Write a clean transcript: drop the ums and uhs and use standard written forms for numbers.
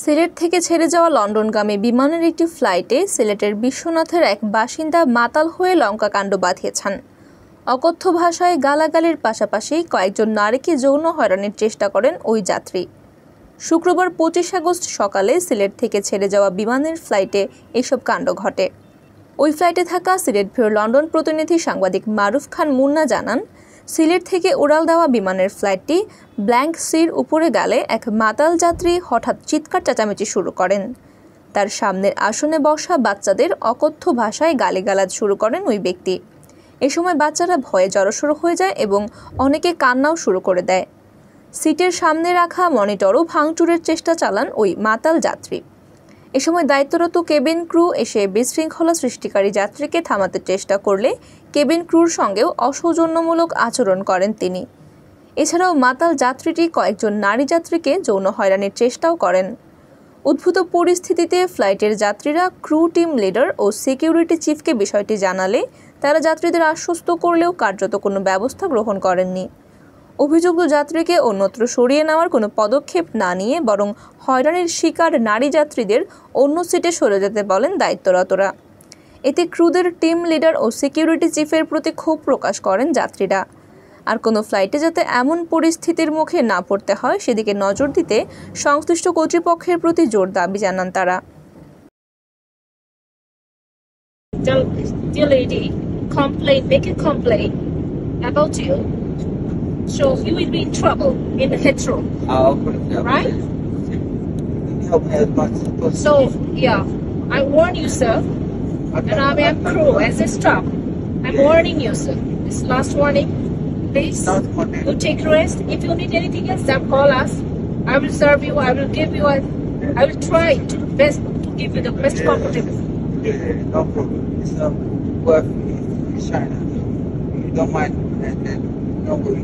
সিলেট থেকে ছেড়ে যাওয়া লন্ডনগামী বিমানের একটি ফ্লাইটে সিলেটের বিশ্বনাথের এক বাসিন্দা মাতাল হয়ে লঙ্কাকাণ্ড বাঁধিয়েছেন। অকথ্য ভাষায় গালাগালির পাশাপাশি কয়েকজন নারীকে যৌন হয়রানির চেষ্টা করেন ওই যাত্রী। শুক্রবার 25 আগস্ট সকালে সিলেট থেকে ছেড়ে যাওয়া বিমানের ফ্লাইটে এসব কাণ্ড ঘটে। ওই ফ্লাইটে থাকা সিলেট ভিউ লন্ডন প্রতিনিধি সাংবাদিক মারুফ খান মুন্না জানান, সিলেট থেকে উড়াল দেওয়া বিমানের ফ্লাইটটি ব্ল্যাঙ্ক সির উপরে গেলে এক মাতাল যাত্রী হঠাৎ চিৎকার চেঁচামেচি শুরু করেন। তার সামনের আসনে বসা বাচ্চাদের অকথ্য ভাষায় গালিগালাজ শুরু করেন ওই ব্যক্তি। এ সময় বাচ্চারা ভয়ে জড়সড় হয়ে যায় এবং অনেকে কান্নাও শুরু করে দেয়। সিটের সামনে রাখা মনিটরও ভাঙচুরের চেষ্টা চালান ওই মাতাল যাত্রী। এ সময় দায়িত্বরত কেবিন ক্রু এসে বিশৃঙ্খলা সৃষ্টিকারী যাত্রীকে থামাতে চেষ্টা করলে কেবিন ক্রুর সঙ্গেও অসৌজন্যমূলক আচরণ করেন তিনি। এছাড়াও মাতাল যাত্রীটি কয়েকজন নারী যাত্রীকে যৌন হয়রানির চেষ্টাও করেন। উদ্ভূত পরিস্থিতিতে ফ্লাইটের যাত্রীরা ক্রু টিম লিডার ও সিকিউরিটি চিফকে বিষয়টি জানালে তারা যাত্রীদের আশ্বস্ত করলেও কার্যত কোনো ব্যবস্থা গ্রহণ করেননি। অভিযুক্ত যাত্রীকে অন্যত্র সরিয়ে নেওয়ার কোনো পদক্ষেপ না নিয়ে বরং হয়রানির শিকার নারী যাত্রীদের অন্য সিটে সরে যেতে বলেন দায়িত্বরতরা। এতে ক্রুদের টিম লিডার ও সিকিউরিটি চিফের প্রতি ক্ষোভ প্রকাশ করেন যাত্রীরা। আর কোনো ফ্লাইটে যাতে এমন পরিস্থিতির মুখে না পড়তে হয় সেদিকে নজর দিতে সংশ্লিষ্ট কর্তৃপক্ষের প্রতি জোর দাবি জানান তারা। So you will be in trouble in the headroom, right? So yeah, I warn you, sir, and I am crew as a staff. I'm warning you, sir. This last warning. Please, you take rest. If you need anything else, then call us. I will serve you. I will give you. I will try to best to give you the best comfortable. No problem. It's not worth it. China. You don't mind, and then nobody.